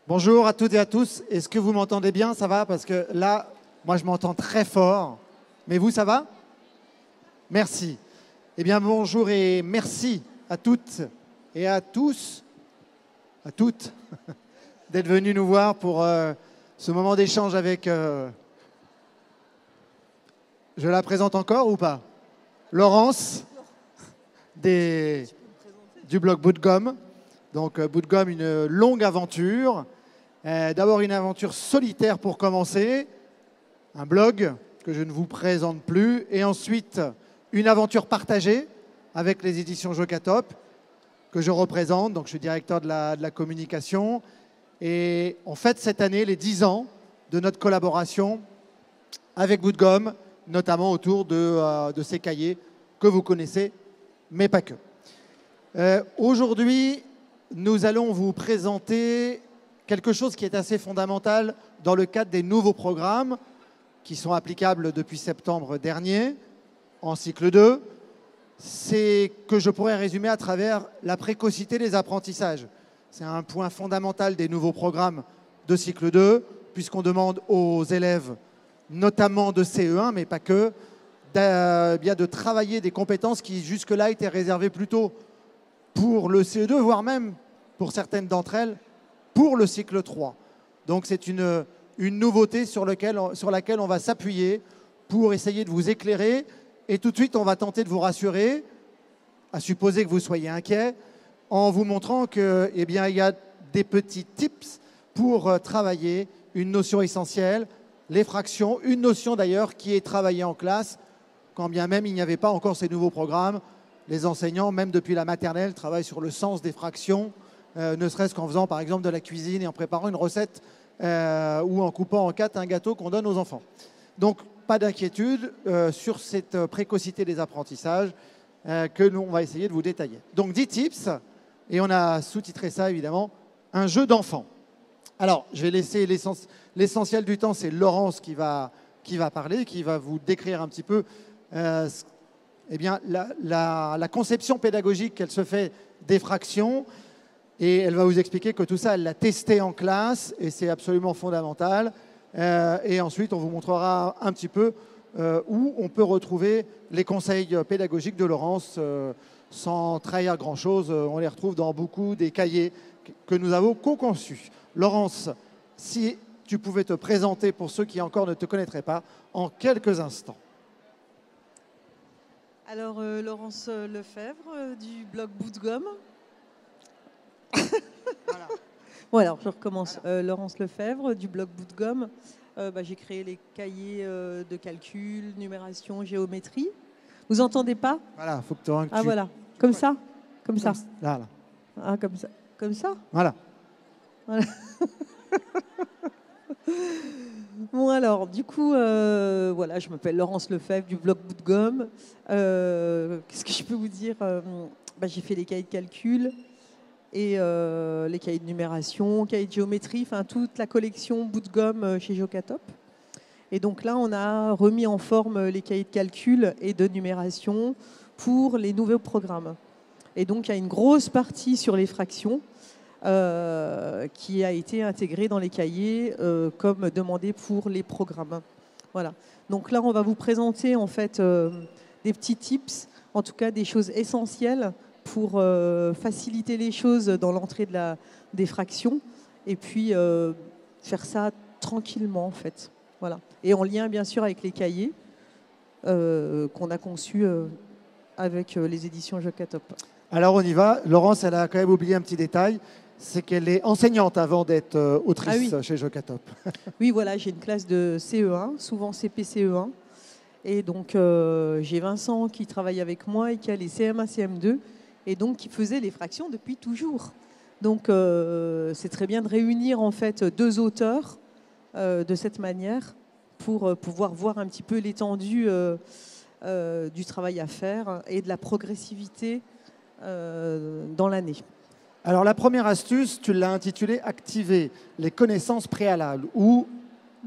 Bonjour à toutes et à tous. Est-ce que vous m'entendez bien? Ça va? Parce que là, moi, je m'entends très fort. Mais vous, ça va? Merci. Eh bien, bonjour et merci à toutes et à tous, à toutes, d'être venus nous voir pour ce moment d'échange avec... je la présente encore ou pas? Laurence, du blog Bootgum. Donc, Bootgum, une longue aventure. D'abord, une aventure solitaire pour commencer. Un blog que je ne vous présente plus. Et ensuite, une aventure partagée avec les éditions Jocatop que je représente. Donc, je suis directeur de la communication. Et on fête cette année les 10 ans de notre collaboration avec Bootgum, notamment autour de ces cahiers que vous connaissez, mais pas que. Aujourd'hui, nous allons vous présenter quelque chose qui est assez fondamental dans le cadre des nouveaux programmes qui sont applicables depuis septembre dernier en cycle 2. C'est que je pourrais résumer à travers la précocité des apprentissages. C'est un point fondamental des nouveaux programmes de cycle 2, puisqu'on demande aux élèves, notamment de CE1, mais pas que, de travailler des compétences qui jusque-là étaient réservées plutôt pour le CE2, voire même, pour certaines d'entre elles, pour le cycle 3. Donc c'est une nouveauté sur laquelle on va s'appuyer pour essayer de vous éclairer. Et tout de suite, on va tenter de vous rassurer, à supposer que vous soyez inquiet, en vous montrant qu'il y a des petits tips pour travailler une notion essentielle, les fractions, une notion d'ailleurs qui est travaillée en classe, quand bien même il n'y avait pas encore ces nouveaux programmes. Les enseignants, même depuis la maternelle, travaillent sur le sens des fractions, ne serait-ce qu'en faisant par exemple de la cuisine et en préparant une recette ou en coupant en 4 un gâteau qu'on donne aux enfants. Donc, pas d'inquiétude sur cette précocité des apprentissages que nous, on va essayer de vous détailler. Donc, 10 tips, et on a sous-titré ça évidemment, un jeu d'enfant. Alors, je vais laisser l'essentiel du temps, c'est Laurence qui va parler, qui va vous décrire un petit peu la conception pédagogique qu'elle se fait des fractions, et elle va vous expliquer que tout ça, elle l'a testé en classe, et c'est absolument fondamental. Et ensuite, on vous montrera un petit peu où on peut retrouver les conseils pédagogiques de Laurence sans trahir grand-chose. On les retrouve dans beaucoup des cahiers que nous avons co-conçus. Laurence, si tu pouvais te présenter pour ceux qui encore ne te connaîtraient pas en quelques instants. Alors, Laurence Lefebvre du blog Bootgum. Voilà. Bon, alors, je recommence. Voilà. Laurence Lefebvre du blog Bootgum. J'ai créé les cahiers de calcul, numération, géométrie. Vous entendez pas? Voilà, il faut que tu rentres. Ah, voilà. Comme ça? Comme ça? Là. Ah, comme ça? Comme ça? Voilà. Bon, alors, du coup, voilà, je m'appelle Laurence Lefebvre du blog Bootgum. Qu'est-ce que je peux vous dire? J'ai fait les cahiers de calcul et les cahiers de numération, cahiers de géométrie, enfin toute la collection Bootgum chez Jocatop. Et donc là, on a remis en forme les cahiers de calcul et de numération pour les nouveaux programmes. Et donc, il y a une grosse partie sur les fractions qui a été intégrée dans les cahiers comme demandé pour les programmes. Voilà. Donc là, on va vous présenter en fait des petits tips, en tout cas des choses essentielles pour faciliter les choses dans l'entrée des fractions et puis faire ça tranquillement en fait. Voilà. Et en lien bien sûr avec les cahiers qu'on a conçus avec les éditions Jocatop. Alors on y va. Laurence, elle a quand même oublié un petit détail, c'est qu'elle est enseignante avant d'être autrice chez Jocatop. Oui, voilà, j'ai une classe de CE1, souvent CP-CE1. Et donc j'ai Vincent qui travaille avec moi et qui a les CM1, CM2. Et donc qui faisait les fractions depuis toujours. Donc c'est très bien de réunir en fait deux auteurs de cette manière pour pouvoir voir un petit peu l'étendue du travail à faire et de la progressivité dans l'année. Alors la première astuce, tu l'as intitulée « Activer les connaissances préalables » ou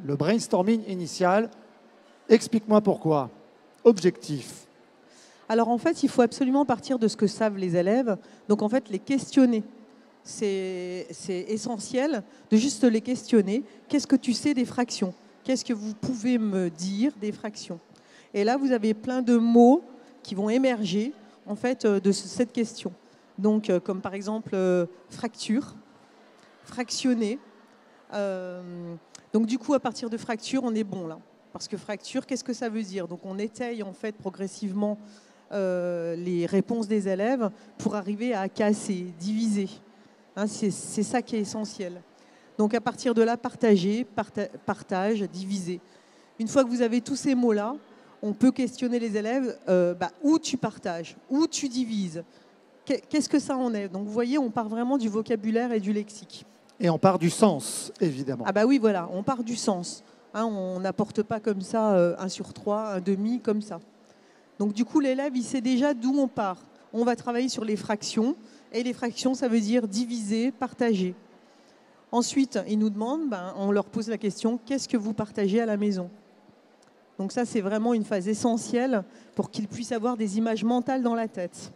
le brainstorming initial. Explique-moi pourquoi. Objectif. Alors en fait, il faut absolument partir de ce que savent les élèves, donc en fait les questionner c'est essentiel de juste les questionner. Qu'est-ce que tu sais des fractions? Qu'est-ce que vous pouvez me dire des fractions? Et là, vous avez plein de mots qui vont émerger en fait de cette question. Donc, comme par exemple fracture, fractionner. Donc, du coup, à partir de fracture, on est bon là. Parce que fracture, qu'est-ce que ça veut dire? Donc, on étaye en fait progressivement les réponses des élèves pour arriver à casser, diviser. Hein, c'est ça qui est essentiel. Donc, à partir de là, partager, partage, diviser. Une fois que vous avez tous ces mots-là, on peut questionner les élèves, où tu partages, où tu divises, qu'est-ce que ça en est? Donc vous voyez, on part vraiment du vocabulaire et du lexique. Et on part du sens, évidemment. Ah bah oui, voilà, on part du sens. Hein, on n'apporte pas comme ça 1 sur 3, 1 demi, comme ça. Donc du coup, l'élève, il sait déjà d'où on part. On va travailler sur les fractions, et les fractions, ça veut dire diviser, partager. Ensuite, ils nous demandent, on leur pose la question, qu'est-ce que vous partagez à la maison? Donc ça, c'est vraiment une phase essentielle pour qu'ils puissent avoir des images mentales dans la tête.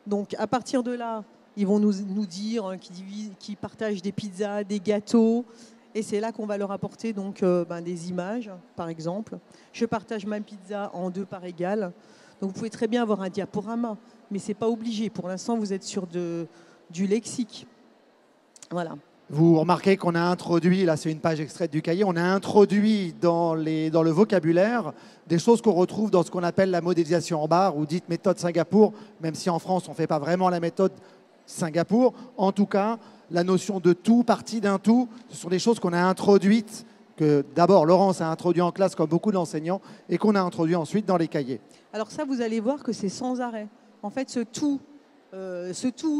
Donc à partir de là, ils vont nous dire qu'ils partagent des pizzas, des gâteaux. Et c'est là qu'on va leur apporter donc, des images, par exemple. Je partage ma pizza en 2 parts égales. Donc vous pouvez très bien avoir un diaporama, mais ce n'est pas obligé. Pour l'instant, vous êtes sur du lexique. Voilà. Vous remarquez qu'on a introduit, là c'est une page extraite du cahier, on a introduit dans le vocabulaire des choses qu'on retrouve dans ce qu'on appelle la modélisation en barre ou dite méthode Singapour, même si en France on ne fait pas vraiment la méthode Singapour. En tout cas, la notion de tout, partie d'un tout, ce sont des choses qu'on a introduites, que d'abord Laurence a introduit en classe comme beaucoup d'enseignants et qu'on a introduit ensuite dans les cahiers. Alors ça, vous allez voir que c'est sans arrêt. En fait, ce tout,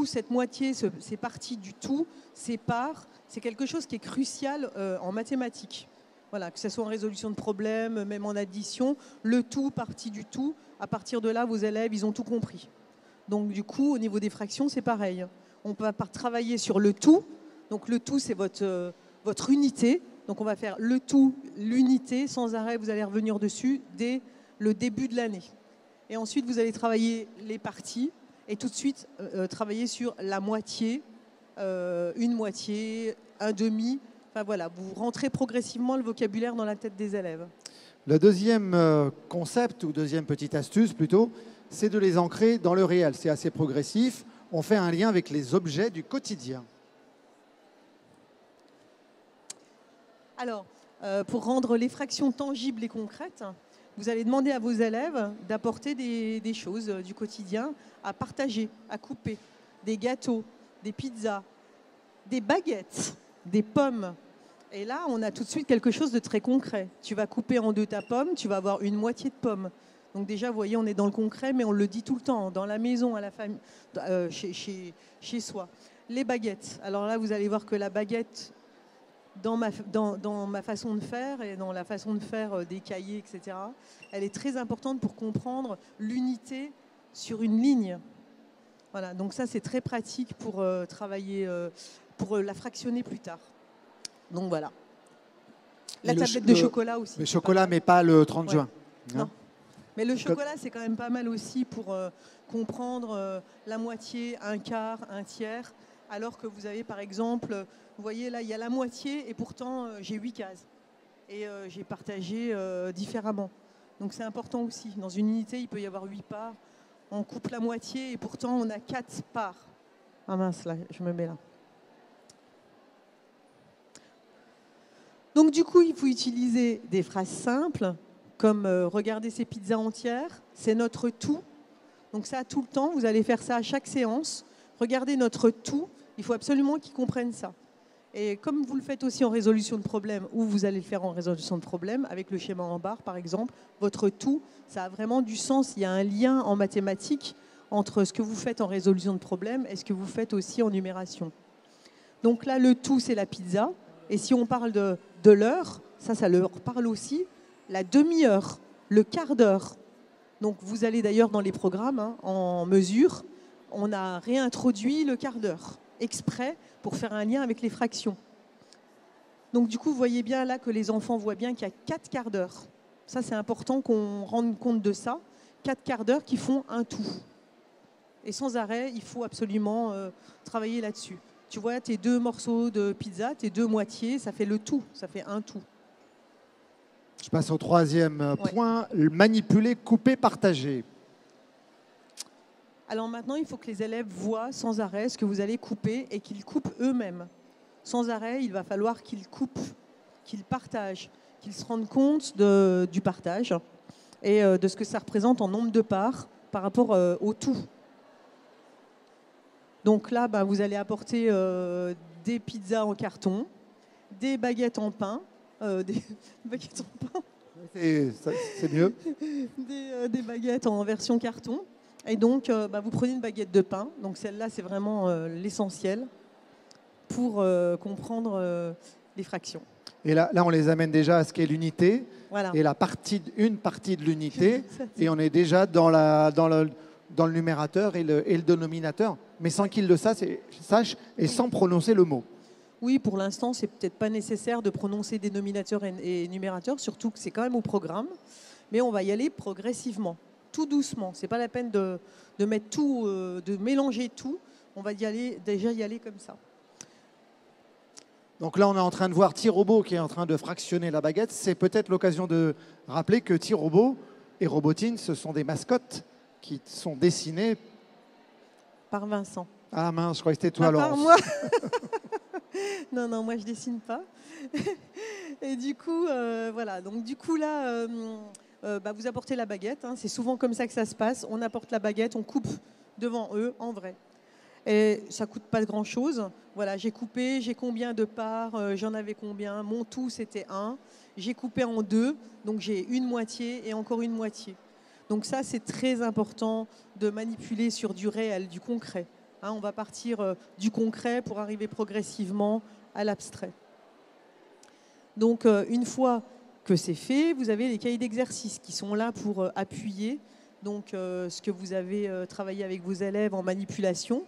cette moitié, ces parties du tout, ces parts, c'est quelque chose qui est crucial en mathématiques. Voilà, que ce soit en résolution de problèmes, même en addition, le tout, partie du tout, à partir de là, vos élèves, ils ont tout compris. Donc du coup, au niveau des fractions, c'est pareil. On va travailler sur le tout. Donc le tout, c'est votre unité. Donc on va faire le tout, l'unité, sans arrêt, vous allez revenir dessus dès le début de l'année. Et ensuite, vous allez travailler les parties et tout de suite travailler sur la moitié, une moitié, un demi. Enfin voilà, vous rentrez progressivement le vocabulaire dans la tête des élèves. Le deuxième concept, ou deuxième petite astuce plutôt, c'est de les ancrer dans le réel. C'est assez progressif. On fait un lien avec les objets du quotidien. Alors, pour rendre les fractions tangibles et concrètes, vous allez demander à vos élèves d'apporter des choses du quotidien à partager, à couper. Des gâteaux, des pizzas, des baguettes, des pommes. Et là, on a tout de suite quelque chose de très concret. Tu vas couper en 2 ta pomme, tu vas avoir une moitié de pomme. Donc déjà, vous voyez, on est dans le concret, mais on le dit tout le temps, dans la maison, à la famille, chez soi. Les baguettes. Alors là, vous allez voir que la baguette, dans ma façon de faire et dans la façon de faire des cahiers, etc., elle est très importante pour comprendre l'unité sur une ligne. Voilà, donc ça, c'est très pratique pour travailler, pour la fractionner plus tard. Donc voilà. La tablette de chocolat aussi. Le chocolat, mais pas le 30 juin. Hein. Non. Mais le chocolat, c'est quand même pas mal aussi pour comprendre la moitié, un quart, un tiers, alors que vous avez par exemple, vous voyez là, il y a la moitié et pourtant j'ai 8 cases. Et j'ai partagé différemment. Donc c'est important aussi. Dans une unité, il peut y avoir 8 parts. On coupe la moitié et pourtant on a 4 parts. Ah mince, là, je me mets là. Donc du coup, il faut utiliser des phrases simples, comme regardez ces pizzas entières, c'est notre tout. Donc ça, tout le temps, vous allez faire ça à chaque séance. Regardez notre tout, il faut absolument qu'ils comprennent ça. Et comme vous le faites aussi en résolution de problème, ou vous allez le faire en résolution de problème, avec le schéma en barre par exemple, votre tout, ça a vraiment du sens. Il y a un lien en mathématiques entre ce que vous faites en résolution de problème et ce que vous faites aussi en numération. Donc là, le tout, c'est la pizza. Et si on parle de l'heure, ça leur parle aussi, la demi-heure, le quart d'heure. Donc vous allez d'ailleurs dans les programmes, en mesure, on a réintroduit le quart d'heure, exprès pour faire un lien avec les fractions. Donc du coup, vous voyez bien là que les enfants voient bien qu'il y a 4 quarts d'heure. Ça, c'est important qu'on rende compte de ça. 4 quarts d'heure qui font un tout. Et sans arrêt, il faut absolument travailler là-dessus. Tu vois, tes 2 morceaux de pizza, tes 2 moitiés, ça fait le tout, ça fait un tout. Je passe au troisième Ouais. point, manipuler, couper, partager. Alors maintenant, il faut que les élèves voient sans arrêt ce que vous allez couper et qu'ils coupent eux-mêmes. Sans arrêt, il va falloir qu'ils coupent, qu'ils partagent, qu'ils se rendent compte du partage et de ce que ça représente en nombre de parts par rapport au tout. Donc là, vous allez apporter des pizzas en carton, des baguettes en pain, des baguettes en pain, C'est mieux. des baguettes en version carton. Et donc, vous prenez une baguette de pain. Donc celle-là, c'est vraiment l'essentiel pour comprendre les fractions. Et là, on les amène déjà à ce qu'est l'unité. Voilà. Et une partie de l'unité. Et on est déjà dans le numérateur et le dénominateur, mais sans qu'ils le sachent et sans prononcer le mot. Oui, pour l'instant, c'est peut-être pas nécessaire de prononcer dénominateur et numérateur, surtout que c'est quand même au programme. Mais on va y aller progressivement, tout doucement. C'est pas la peine de mettre tout, de mélanger tout. On va déjà y aller comme ça. Donc là, on est en train de voir T-Robot qui est en train de fractionner la baguette. C'est peut-être l'occasion de rappeler que T-Robot et Robotine, ce sont des mascottes qui sont dessinées par Vincent. Ah mince, je croyais que c'était toi, Laurence. Par moi. Non, moi je dessine pas. Et du coup, voilà. Donc du coup là, vous apportez la baguette. Hein. C'est souvent comme ça que ça se passe. On apporte la baguette, on coupe devant eux en vrai. Et ça coûte pas grand-chose. Voilà, j'ai coupé, j'ai combien de parts, j'en avais combien. Mon tout c'était 1. J'ai coupé en 2, donc j'ai une moitié et encore une moitié. Donc ça, c'est très important de manipuler sur du réel, du concret. Hein, on va partir du concret pour arriver progressivement à l'abstrait. Donc, une fois que c'est fait, vous avez les cahiers d'exercice qui sont là pour appuyer donc, ce que vous avez travaillé avec vos élèves en manipulation.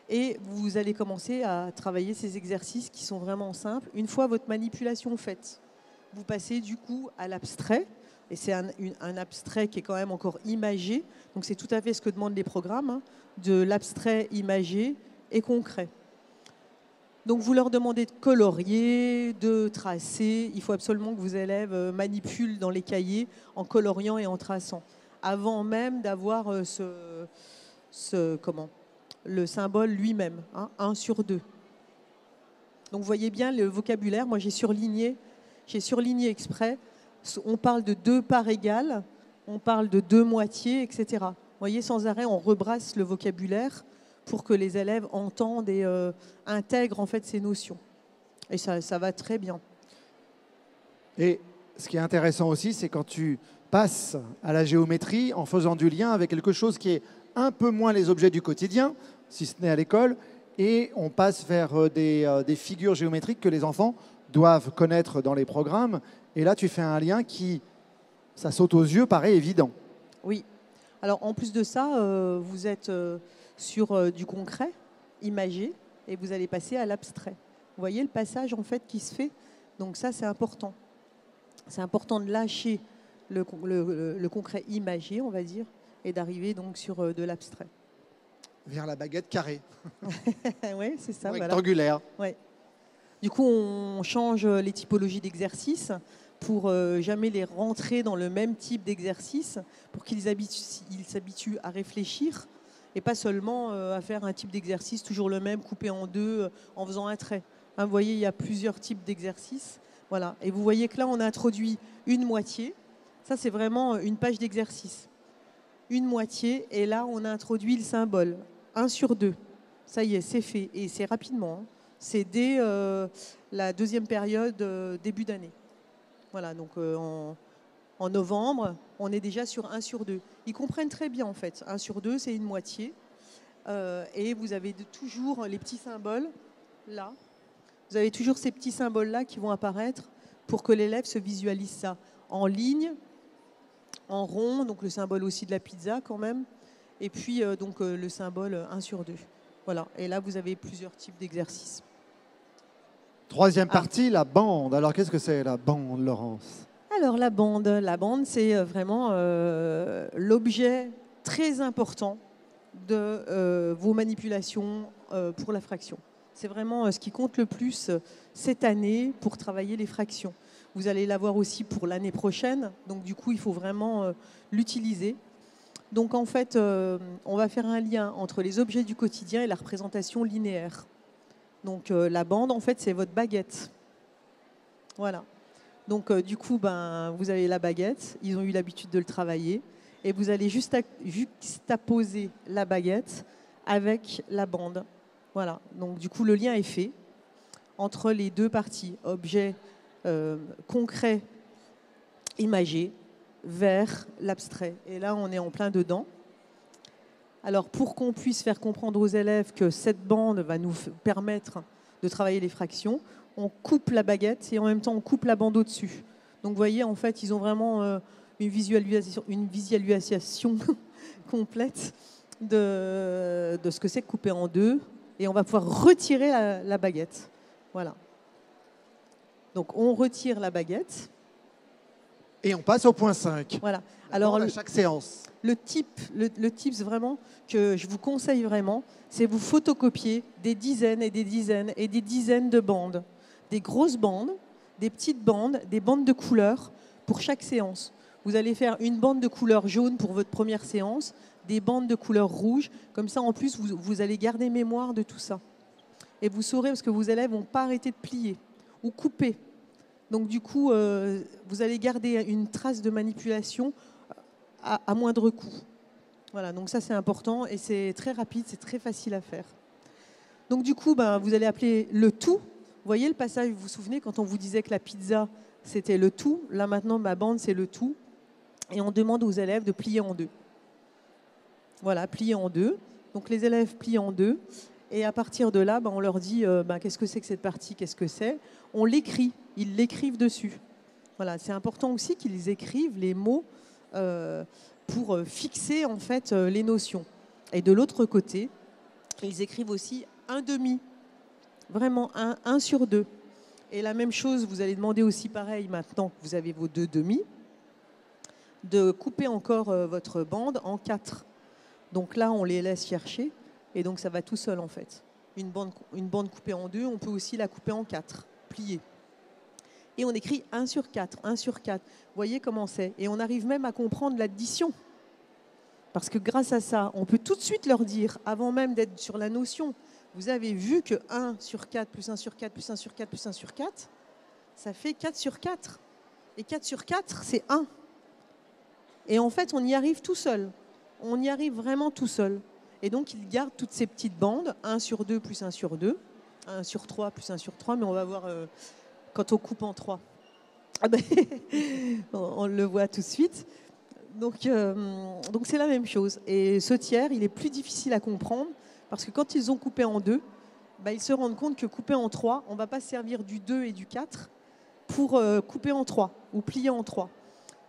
Et vous allez commencer à travailler ces exercices qui sont vraiment simples. Une fois votre manipulation faite, vous passez du coup à l'abstrait. Et c'est un abstrait qui est quand même encore imagé. Donc c'est tout à fait ce que demandent les programmes, hein, de l'abstrait imagé et concret. Donc vous leur demandez de colorier, de tracer. Il faut absolument que vos élèves manipulent dans les cahiers en coloriant et en traçant, avant même d'avoir le symbole lui-même, hein, 1 sur 2. Donc vous voyez bien le vocabulaire. Moi j'ai surligné exprès. On parle de 2 parts égales, on parle de 2 moitiés, etc. Vous voyez, sans arrêt, on rebrasse le vocabulaire pour que les élèves entendent et intègrent en fait ces notions. Et ça va très bien. Et ce qui est intéressant aussi, c'est quand tu passes à la géométrie en faisant du lien avec quelque chose qui est un peu moins les objets du quotidien, si ce n'est à l'école, et on passe vers des figures géométriques que les enfants doivent connaître dans les programmes. Et là, tu fais un lien qui, ça saute aux yeux, paraît évident. Oui. Alors, en plus de ça, vous êtes sur du concret, imagé, et vous allez passer à l'abstrait. Vous voyez le passage, en fait, qui se fait. Donc ça, c'est important. C'est important de lâcher le concret imagé, on va dire, et d'arriver donc sur de l'abstrait. Vers la baguette carrée. Oui, c'est ça. Rectangulaire. Voilà. Ouais. Du coup, on change les typologies d'exercices pour jamais les rentrer dans le même type d'exercice, pour qu'ils s'habituent à réfléchir et pas seulement à faire un type d'exercice toujours le même, coupé en 2, en faisant un trait. Hein, vous voyez, il y a plusieurs types d'exercices. Voilà. Et vous voyez que là, on a introduit une moitié. Ça, c'est vraiment une page d'exercice. Une moitié, et là, on a introduit le symbole. 1 sur 2. Ça y est, c'est fait. Et c'est rapidement. Hein. C'est dès la deuxième période, début d'année. Voilà, donc en novembre, on est déjà sur 1 sur 2. Ils comprennent très bien, en fait. 1 sur 2, c'est une moitié. Et vous avez toujours les petits symboles, là. Vous avez toujours ces petits symboles-là qui vont apparaître pour que l'élève se visualise ça en ligne, en rond, donc le symbole aussi de la pizza quand même, et puis donc le symbole 1 sur 2. Voilà, et là vous avez plusieurs types d'exercices. Troisième partie, la bande. Alors qu'est-ce que c'est la bande, Laurence? Alors la bande c'est vraiment l'objet très important de vos manipulations pour la fraction. C'est vraiment ce qui compte le plus cette année pour travailler les fractions. Vous allez l'avoir aussi pour l'année prochaine, donc du coup, il faut vraiment l'utiliser. Donc en fait, on va faire un lien entre les objets du quotidien et la représentation linéaire. Donc la bande, en fait, c'est votre baguette. Voilà. Donc du coup, vous avez la baguette, ils ont eu l'habitude de le travailler, et vous allez juxtaposer la baguette avec la bande. Voilà. Donc du coup, le lien est fait entre les deux parties, objet concret, imagé, vers l'abstrait. Et là, on est en plein dedans. Alors, pour qu'on puisse faire comprendre aux élèves que cette bande va nous permettre de travailler les fractions, on coupe la baguette et en même temps, on coupe la bande au-dessus. Donc, vous voyez, en fait, ils ont vraiment une visualisation complète de ce que c'est que couper en deux. Et on va pouvoir retirer la baguette. Voilà. Donc, on retire la baguette. Et on passe au point 5. Voilà. Alors, à chaque séance. Le tips vraiment que je vous conseille vraiment, c'est vous photocopier des dizaines et des dizaines et des dizaines de bandes. Des grosses bandes, des petites bandes, des bandes de couleurs pour chaque séance. Vous allez faire une bande de couleur jaune pour votre première séance, des bandes de couleur rouge. Comme ça, en plus, vous allez garder mémoire de tout ça. Et vous saurez, parce que vos élèves vont pas arrêter de plier ou couper. Donc du coup, vous allez garder une trace de manipulation à moindre coût. Voilà, donc ça c'est important et c'est très rapide, c'est très facile à faire. Donc du coup, vous allez appeler le tout. Vous voyez le passage, vous vous souvenez, quand on vous disait que la pizza c'était le tout. Là maintenant, ma bande c'est le tout. Et on demande aux élèves de plier en deux. Voilà, plier en deux. Donc les élèves plient en deux. Et à partir de là, on leur dit qu'est-ce que c'est que cette partie, qu'est-ce que c'est. On l'écrit, ils l'écrivent dessus. Voilà, c'est important aussi qu'ils écrivent les mots pour fixer en fait les notions. Et de l'autre côté, ils écrivent aussi un demi, vraiment un sur deux. Et la même chose, vous allez demander aussi pareil maintenant que vous avez vos deux demi, de couper encore votre bande en 4. Donc là, on les laisse chercher. Et donc, ça va tout seul, en fait. Une bande coupée en 2, on peut aussi la couper en 4, pliée. Et on écrit 1 sur 4, 1 sur 4. Vous voyez comment c'est. Et on arrive même à comprendre l'addition. Parce que grâce à ça, on peut tout de suite leur dire, avant même d'être sur la notion, vous avez vu que 1 sur 4 plus 1 sur 4 plus 1 sur 4 plus 1 sur 4, ça fait 4 sur 4. Et 4 sur 4, c'est 1. Et en fait, on y arrive tout seul. On y arrive vraiment tout seul. Et donc, ils gardent toutes ces petites bandes, 1 sur 2 plus 1 sur 2, 1 sur 3 plus 1 sur 3, mais on va voir quand on coupe en 3. On le voit tout de suite. Donc c'est la même chose. Et ce tiers, il est plus difficile à comprendre, parce que quand ils ont coupé en 2, ils se rendent compte que couper en 3, on ne va pas se servir du 2 et du 4 pour couper en 3 ou plier en 3.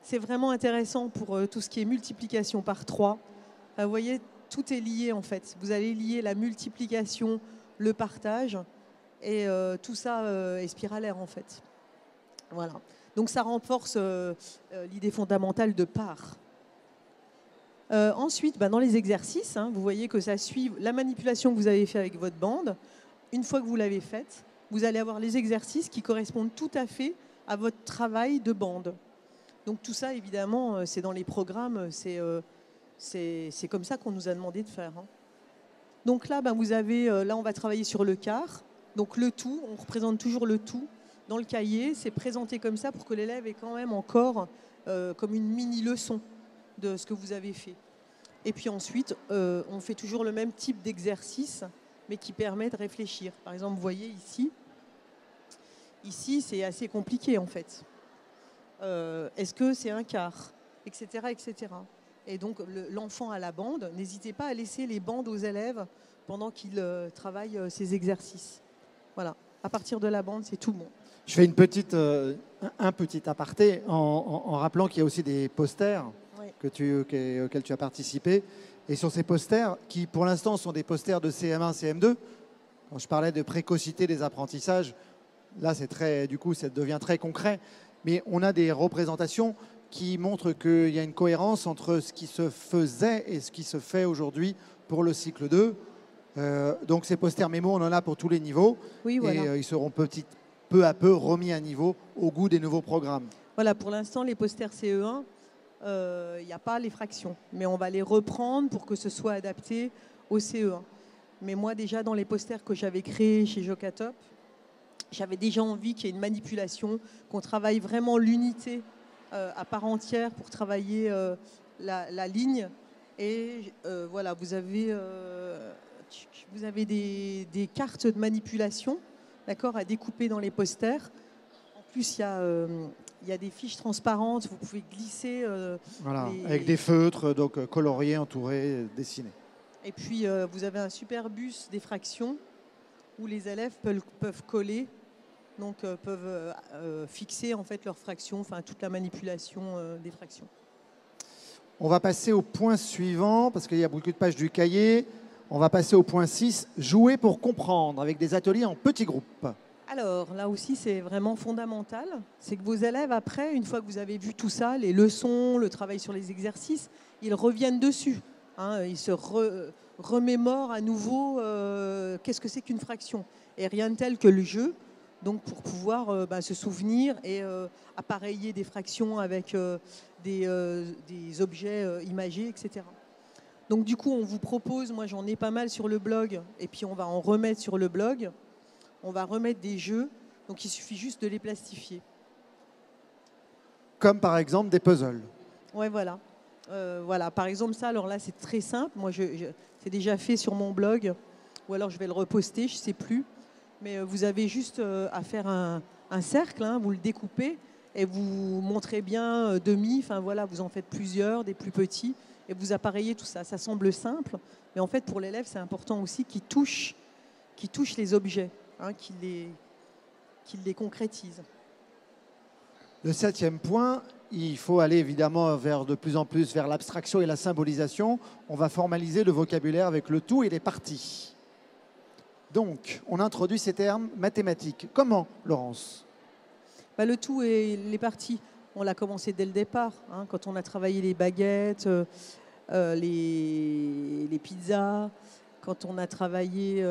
C'est vraiment intéressant pour tout ce qui est multiplication par 3. Vous voyez, tout est lié en fait. Vous allez lier la multiplication, le partage, et tout ça est spiralaire en fait. Voilà. Donc ça renforce l'idée fondamentale de part. Ensuite, dans les exercices, vous voyez que ça suit la manipulation que vous avez fait avec votre bande. Une fois que vous l'avez faite, vous allez avoir les exercices qui correspondent tout à fait à votre travail de bande. Donc tout ça, évidemment, c'est dans les programmes, c'est comme ça qu'on nous a demandé de faire. Donc là, vous avez, là, on va travailler sur le quart. Donc le tout, on représente toujours le tout. Dans le cahier, c'est présenté comme ça pour que l'élève ait quand même encore comme une mini-leçon de ce que vous avez fait. Et puis ensuite, on fait toujours le même type d'exercice, mais qui permet de réfléchir. Par exemple, vous voyez ici c'est assez compliqué en fait. Est-ce que c'est un quart, etc., etc. Et donc, l'enfant à la bande, n'hésitez pas à laisser les bandes aux élèves pendant qu'ils travaillent ces exercices. Voilà. À partir de la bande, c'est tout bon. Je fais un petit aparté en rappelant qu'il y a aussi des posters auxquels tu as participé. Et sur ces posters, qui pour l'instant sont des posters de CM1, CM2, quand je parlais de précocité des apprentissages, là, du coup, ça devient très concret. Mais on a des représentations qui montrent qu'il y a une cohérence entre ce qui se faisait et ce qui se fait aujourd'hui pour le cycle 2. Donc ces posters mémo, on en a pour tous les niveaux. Oui, voilà. Et ils seront peu à peu remis à niveau au goût des nouveaux programmes. Voilà, pour l'instant, les posters CE1, il n'y a pas les fractions. Mais on va les reprendre pour que ce soit adapté au CE1. Mais moi, déjà, dans les posters que j'avais créés chez Jocatop, j'avais déjà envie qu'il y ait une manipulation, qu'on travaille vraiment l'unité à part entière pour travailler la ligne. Et voilà, vous avez des cartes de manipulation, d'accord, à découper dans les posters. En plus, il y a des fiches transparentes, vous pouvez glisser. Voilà, avec des feutres donc coloriés, entourés, dessinés. Et puis, vous avez un super bus des fractions où les élèves peuvent coller, donc peuvent fixer en fait leurs fractions, enfin toute la manipulation des fractions. On va passer au point suivant, parce qu'il y a beaucoup de pages du cahier. On va passer au point 6, jouer pour comprendre, avec des ateliers en petits groupes. Alors, là aussi, c'est vraiment fondamental. C'est que vos élèves, après, une fois que vous avez vu tout ça, les leçons, le travail sur les exercices, ils reviennent dessus. Hein, ils se remémorent à nouveau qu'est-ce que c'est qu'une fraction. Et rien de tel que le jeu, donc pour pouvoir se souvenir et appareiller des fractions avec des objets imagés, etc. Donc du coup, on vous propose, moi j'en ai pas mal sur le blog, et puis on va en remettre sur le blog. On va remettre des jeux, donc il suffit juste de les plastifier. Comme par exemple des puzzles. Ouais, voilà. Voilà. Par exemple, ça, alors là, c'est très simple. Moi, c'est déjà fait sur mon blog, ou alors je vais le reposter, je ne sais plus. Mais vous avez juste à faire un cercle, hein, vous le découpez, et vous montrez bien demi, enfin voilà, vous en faites plusieurs, des plus petits, et vous appareillez tout ça. Ça semble simple, mais en fait, pour l'élève, c'est important aussi qu'il touche les objets. Hein, qu'il les concrétise. Le 7e point, il faut aller évidemment de plus en plus vers l'abstraction et la symbolisation. On va formaliser le vocabulaire avec le tout et les parties. Donc, on introduit ces termes mathématiques. Comment, Laurence ? Le tout et les parties, on l'a commencé dès le départ. Hein, quand on a travaillé les baguettes, les pizzas, quand on a travaillé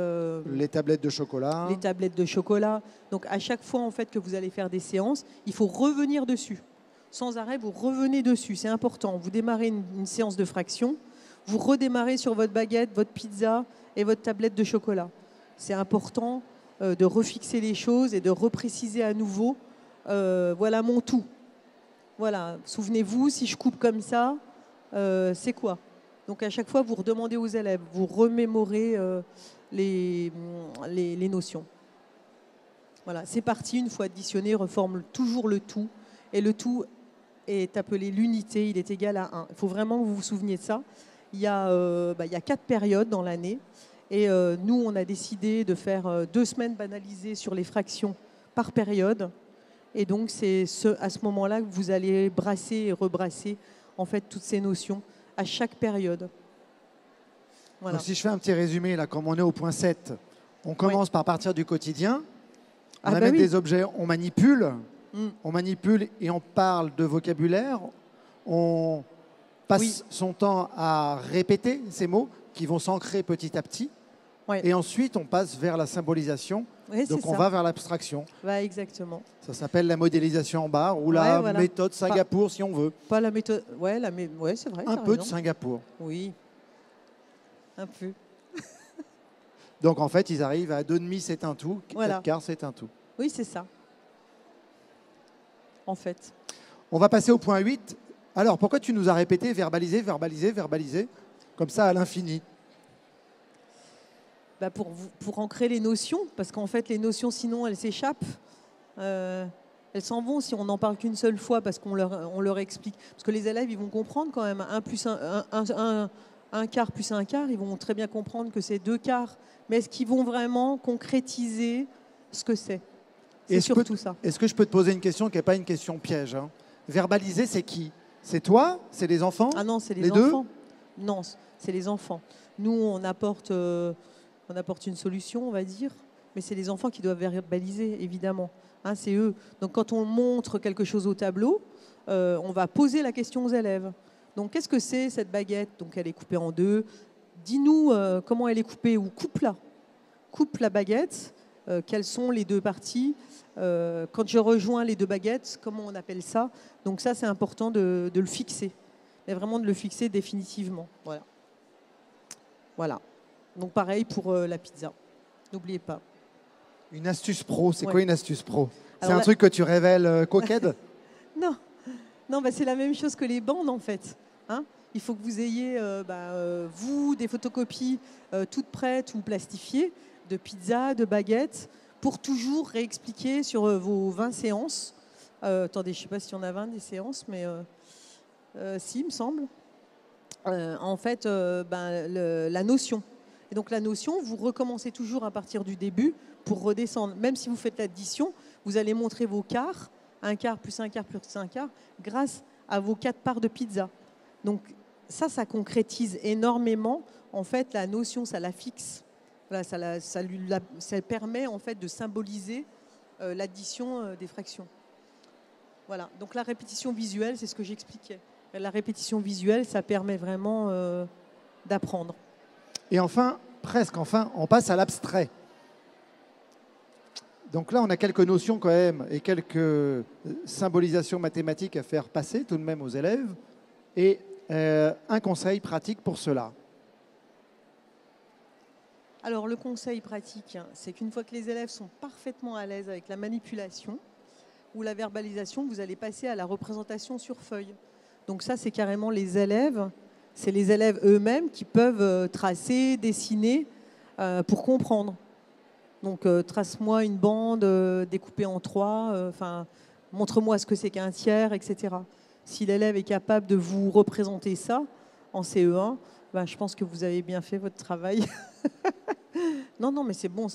les tablettes de chocolat. Les tablettes de chocolat. Donc à chaque fois en fait que vous allez faire des séances, il faut revenir dessus. Sans arrêt, vous revenez dessus. C'est important. Vous démarrez une séance de fraction, vous redémarrez sur votre baguette, votre pizza et votre tablette de chocolat. C'est important de refixer les choses et de repréciser à nouveau. Voilà mon tout. Voilà. Souvenez-vous, si je coupe comme ça, c'est quoi ? Donc à chaque fois, vous redemandez aux élèves, vous remémorez les notions. Voilà, c'est parti, une fois additionné, reforme toujours le tout. Et le tout est appelé l'unité, il est égal à 1. Il faut vraiment que vous vous souveniez de ça. Il y a 4 périodes dans l'année. Et nous, on a décidé de faire 2 semaines banalisées sur les fractions par période. Et donc, c'est à ce moment-là que vous allez brasser et rebrasser en fait, toutes ces notions à chaque période. Voilà. Donc, si je fais un petit résumé, là, comme on est au point 7, on commence par partir du quotidien. On amène des objets, on manipule. On manipule et on parle de vocabulaire. On passe son temps à répéter ces mots qui vont s'ancrer petit à petit. Et ensuite, on passe vers la symbolisation. Donc, on va vers l'abstraction. Exactement. Ça s'appelle la modélisation en barre ou la méthode Singapour, si on veut. Pas la méthode. C'est vrai. Un peu de Singapour. Oui. Un peu. Donc, en fait, ils arrivent à 2,5, c'est un tout. 4 quarts, c'est un tout. Oui, c'est ça. En fait. On va passer au point 8. Alors, pourquoi tu nous as répété verbaliser, verbaliser, verbaliser, comme ça à l'infini ? Pour ancrer les notions, parce qu'en fait, les notions, sinon, elles s'échappent. Elles s'en vont si on n'en parle qu'une seule fois, parce qu'on leur explique. Parce que les élèves, ils vont comprendre quand même. Un quart plus un quart, ils vont très bien comprendre que c'est 2 quarts. Mais est-ce qu'ils vont vraiment concrétiser ce que c'est ? C'est surtout ça. Est-ce que je peux te poser une question qui n'est pas une question piège, hein ? Verbaliser, c'est qui ? C'est toi ? C'est les enfants ? Ah non, c'est les enfants. Non, c'est les enfants. Nous, on apporte une solution, on va dire, mais c'est les enfants qui doivent verbaliser, évidemment. Hein, c'est eux. Donc, quand on montre quelque chose au tableau, on va poser la question aux élèves. Donc, qu'est-ce que c'est cette baguette ? Donc, elle est coupée en deux. dis-nous comment elle est coupée, ou coupe-la. Coupe la baguette, quelles sont les deux parties. Quand je rejoins les deux baguettes, comment on appelle ça? Donc ça, c'est important de le fixer. Mais vraiment de le fixer définitivement. Voilà. Voilà. Donc pareil pour la pizza. N'oubliez pas. Une astuce pro, c'est Ouais. quoi une astuce pro? C'est Alors un là- truc que tu révèles coquette? Non, non, bah, c'est la même chose que les bandes en fait. Hein, il faut que vous ayez, vous, des photocopies toutes prêtes ou plastifiées de pizza, de baguettes, pour toujours réexpliquer sur vos 20 séances. Attendez, je ne sais pas s'il y en a 20 des séances, mais si, il me semble. En fait, la notion. Et donc la notion, vous recommencez toujours à partir du début pour redescendre. Même si vous faites l'addition, vous allez montrer vos quarts, un quart plus un quart plus un quart, grâce à vos 4 parts de pizza. Donc ça concrétise énormément. En fait, la notion, ça la fixe. Voilà, ça permet en fait de symboliser l'addition des fractions. Voilà. Donc la répétition visuelle, c'est ce que j'expliquais. La répétition visuelle, ça permet vraiment d'apprendre. Et enfin, presque enfin, on passe à l'abstrait. Donc là, on a quelques notions quand même et quelques symbolisations mathématiques à faire passer tout de même aux élèves. Et un conseil pratique pour cela. Alors le conseil pratique, c'est qu'une fois que les élèves sont parfaitement à l'aise avec la manipulation ou la verbalisation, vous allez passer à la représentation sur feuille. Donc ça, c'est carrément les élèves, c'est les élèves eux-mêmes qui peuvent tracer, dessiner pour comprendre. Donc trace-moi une bande découpée en 3, montre-moi ce que c'est qu'un tiers, etc. Si l'élève est capable de vous représenter ça en CE1, je pense que vous avez bien fait votre travail. Non, mais c'est bon,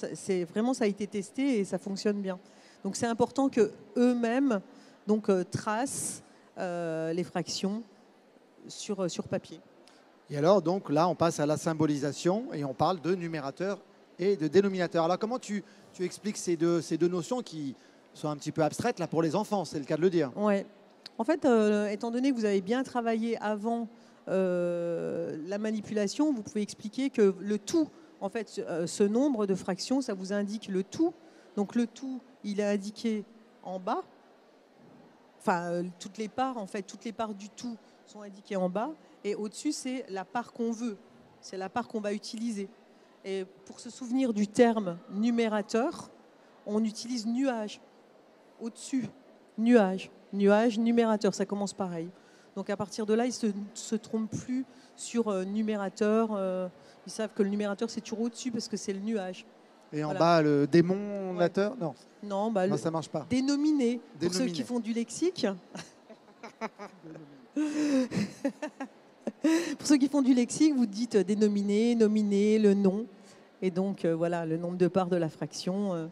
vraiment ça a été testé et ça fonctionne bien. Donc c'est important que eux-mêmes tracent les fractions sur papier. Et alors, donc là, on passe à la symbolisation et on parle de numérateur et de dénominateur. Alors, comment tu expliques ces deux notions qui sont un petit peu abstraites là pour les enfants, c'est le cas de le dire? Ouais. En fait, étant donné que vous avez bien travaillé avant la manipulation, vous pouvez expliquer que le tout, en fait, ce nombre de fractions, ça vous indique le tout. Donc le tout, il est indiqué en bas. Enfin, toutes les parts, en fait, toutes les parts du tout sont indiquées en bas. Et au-dessus, c'est la part qu'on veut. C'est la part qu'on va utiliser. Et pour se souvenir du terme numérateur, on utilise nuage. Au-dessus, nuage. Nuage, numérateur, ça commence pareil. Donc à partir de là, ils ne se trompent plus sur numérateur. Ils savent que le numérateur, c'est toujours au-dessus parce que c'est le nuage. Et en bas, le démonateur? Ouais. Non, non, ça ne marche pas. Dénominé. Pour ceux qui font du lexique. Pour ceux qui font du lexique, vous dites dénominé, nominé, le nom. Et donc, voilà, le nombre de parts de la fraction,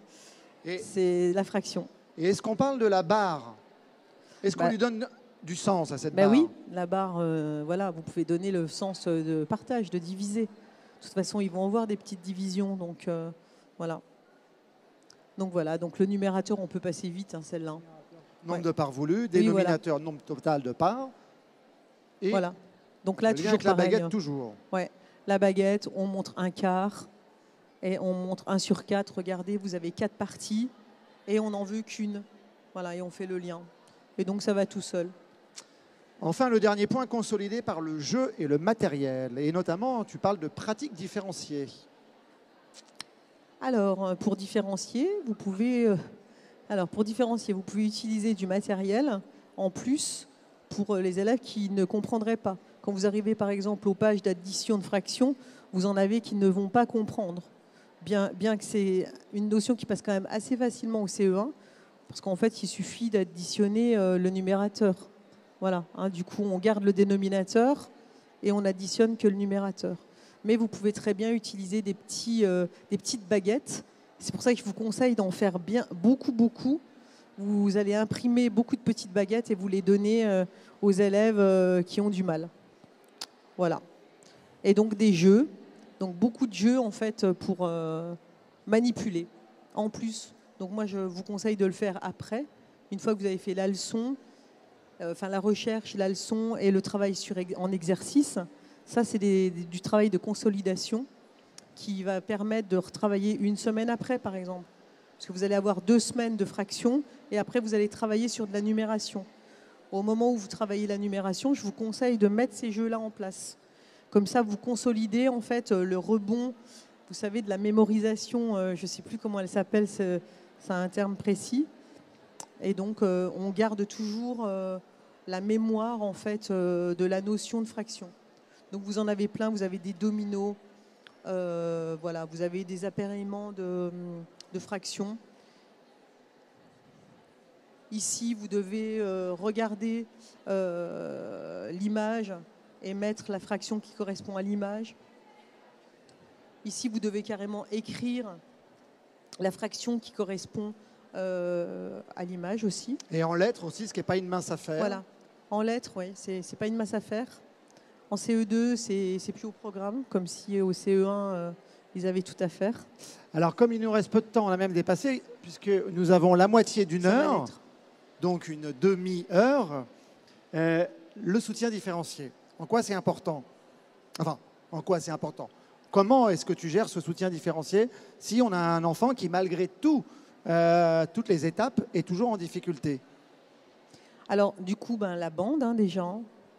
c'est la fraction. Et est-ce qu'on parle de la barre? Est-ce qu'on lui donne du sens à cette barre? Oui, la barre, voilà, vous pouvez donner le sens de partage, de diviser. De toute façon, ils vont avoir des petites divisions, donc voilà. Donc voilà, donc le numérateur, on peut passer vite, celle-là. Nombre de parts voulues, dénominateur, voilà. nombre total de parts. Et voilà. Donc là, toujours avec la pareil. baguette, toujours. Ouais. La baguette, on montre un quart et on montre 1 sur 4. Regardez, vous avez 4 parties et on n'en veut qu'une. Voilà, et on fait le lien. Et donc, ça va tout seul. Enfin, le dernier point, consolidé par le jeu et le matériel. Et notamment, tu parles de pratiques différenciées. Alors, pour différencier, vous pouvez utiliser du matériel en plus pour les élèves qui ne comprendraient pas. Quand vous arrivez, par exemple, aux pages d'addition de fractions, vous en avez qui ne vont pas comprendre. Bien que c'est une notion qui passe quand même assez facilement au CE1, parce qu'en fait, il suffit d'additionner le numérateur. Voilà, du coup, on garde le dénominateur et on additionne que le numérateur. Mais vous pouvez très bien utiliser des petites baguettes. C'est pour ça que je vous conseille d'en faire beaucoup. Vous allez imprimer beaucoup de petites baguettes et vous les donner aux élèves qui ont du mal. Voilà. Et donc des jeux. Donc beaucoup de jeux en fait pour manipuler. En plus, donc moi je vous conseille de le faire après, une fois que vous avez fait la leçon, la recherche, la leçon et le travail en exercice. Ça, c'est du travail de consolidation qui va permettre de retravailler une semaine après, par exemple. Parce que vous allez avoir 2 semaines de fraction et après, vous allez travailler sur de la numération. Au moment où vous travaillez la numération, je vous conseille de mettre ces jeux-là en place. Comme ça, vous consolidez en fait le rebond, vous savez, de la mémorisation, je ne sais plus comment elle s'appelle, c'est un terme précis. Et donc, on garde toujours la mémoire en fait, de la notion de fraction. Donc, vous en avez plein, vous avez des dominos, voilà, vous avez des appareillements de fractions. Ici, vous devez regarder l'image et mettre la fraction qui correspond à l'image. Ici, vous devez carrément écrire la fraction qui correspond à l'image aussi. Et en lettres aussi, ce qui n'est pas une mince affaire. Voilà. En lettres, oui, c'est pas une mince affaire. En CE2, c'est plus au programme, comme si au CE1, ils avaient tout à faire. Alors, comme il nous reste peu de temps, on a même dépassé, puisque nous avons la moitié d'une heure, donc une demi-heure, le soutien différencié. En quoi c'est important? Enfin, en quoi c'est important? Comment est-ce que tu gères ce soutien différencié si on a un enfant qui, malgré tout, toutes les étapes, est toujours en difficulté? Alors, du coup, la bande, déjà,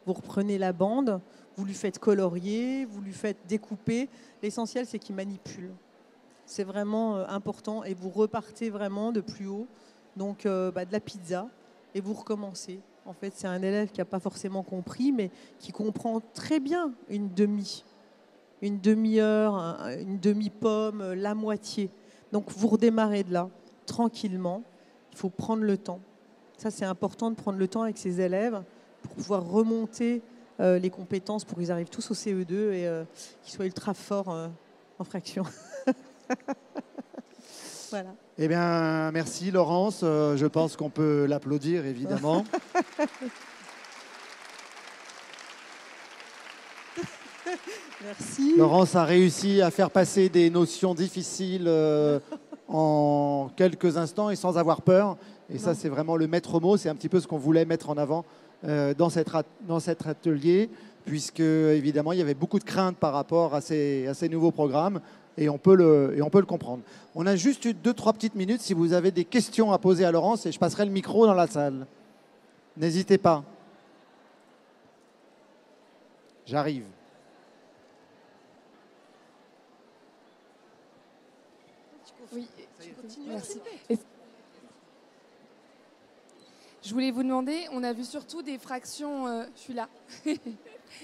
vous reprenez la bande, vous lui faites colorier, vous lui faites découper. L'essentiel, c'est qu'il manipule. C'est vraiment important et vous repartez vraiment de plus haut, donc de la pizza, et vous recommencez. En fait, c'est un élève qui n'a pas forcément compris, mais qui comprend très bien une demi-heure, une demi-pomme, la moitié. Donc, vous redémarrez de là, tranquillement. Il faut prendre le temps. Ça, c'est important de prendre le temps avec ses élèves pour pouvoir remonter les compétences pour qu'ils arrivent tous au CE2 et qu'ils soient ultra forts en fraction. Voilà. Eh bien, merci Laurence. Je pense qu'on peut l'applaudir, évidemment. Merci. Laurence a réussi à faire passer des notions difficiles en quelques instants et sans avoir peur. Et ça, c'est vraiment le maître mot. C'est un petit peu ce qu'on voulait mettre en avant dans cet atelier, puisque, évidemment, il y avait beaucoup de craintes par rapport à ces nouveaux programmes. Et on peut le comprendre. On a juste eu 2-3 petites minutes si vous avez des questions à poser à Laurence et je passerai le micro dans la salle. N'hésitez pas. J'arrive. Oui, merci. Je voulais vous demander, on a vu surtout des fractions, je suis là.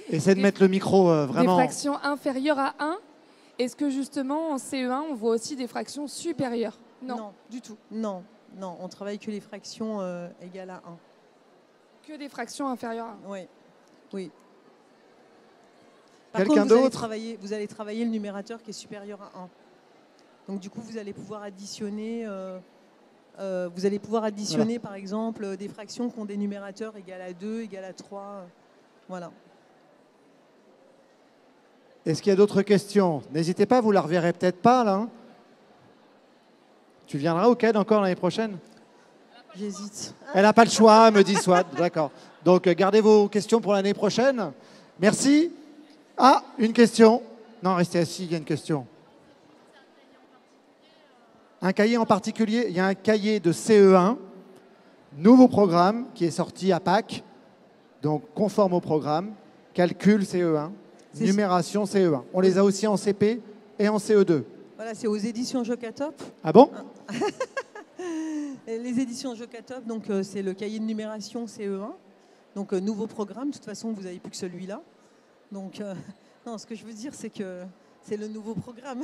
Essayez de mettre le micro vraiment. Des fractions inférieures à 1. Est-ce que justement en CE1, on voit aussi des fractions supérieures? Non, du tout. Non, on travaille que les fractions égales à 1. Que des fractions inférieures à 1? Oui. Quelqu'un d'autre? Vous allez travailler le numérateur qui est supérieur à 1. Donc du coup, vous allez pouvoir additionner, Voilà. par exemple, des fractions qui ont des numérateurs égal à 2, égal à 3. Voilà. Est-ce qu'il y a d'autres questions? N'hésitez pas, vous la reverrez peut-être pas là. Tu viendras au CAD encore l'année prochaine? J'hésite. Elle n'a pas le choix, me dit Swat. D'accord. Donc gardez vos questions pour l'année prochaine. Merci. Ah, une question. Non, restez assis, il y a une question. Un cahier en particulier? Il y a un cahier de CE1, nouveau programme qui est sorti à Pâques, donc conforme au programme, calcul CE1. Numération CE1. On les a aussi en CP et en CE2. Voilà, c'est aux éditions Jocatop. Ah bon? Les éditions Jocatop, donc c'est le cahier de numération CE1. Donc nouveau programme, de toute façon, vous n'avez plus que celui-là. Donc, non, ce que je veux dire, c'est que c'est le nouveau programme.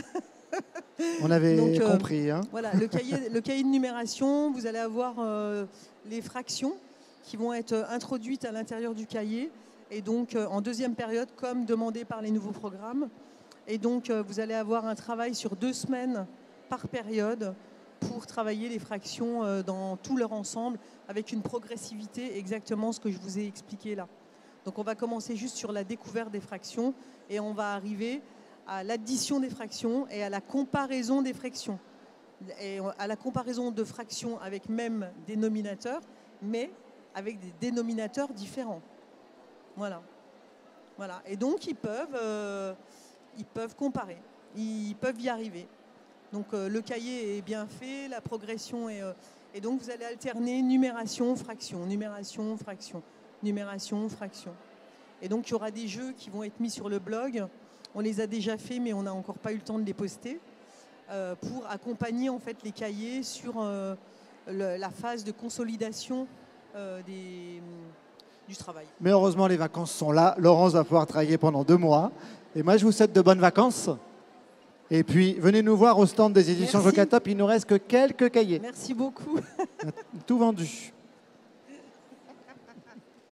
On avait compris. Hein. Voilà, le cahier de numération, vous allez avoir les fractions qui vont être introduites à l'intérieur du cahier. Et donc, en deuxième période, comme demandé par les nouveaux programmes. Et donc, vous allez avoir un travail sur 2 semaines par période pour travailler les fractions dans tout leur ensemble avec une progressivité, exactement ce que je vous ai expliqué là. Donc, on va commencer juste sur la découverte des fractions et on va arriver à l'addition des fractions et à la comparaison des fractions. Et à la comparaison de fractions avec même dénominateur, mais avec des dénominateurs différents. Voilà. Voilà. Et donc, ils peuvent comparer. Ils peuvent y arriver. Donc, le cahier est bien fait, la progression est... et donc, vous allez alterner numération, fraction, numération, fraction, numération, fraction. Et donc, il y aura des jeux qui vont être mis sur le blog. On les a déjà faits, mais on n'a encore pas eu le temps de les poster pour accompagner en fait, les cahiers sur la phase de consolidation du travail. Mais heureusement, les vacances sont là. Laurence va pouvoir travailler pendant 2 mois. Et moi, je vous souhaite de bonnes vacances. Et puis, venez nous voir au stand des éditions Jocatop. Il ne nous reste que quelques cahiers. Merci beaucoup. Tout vendu.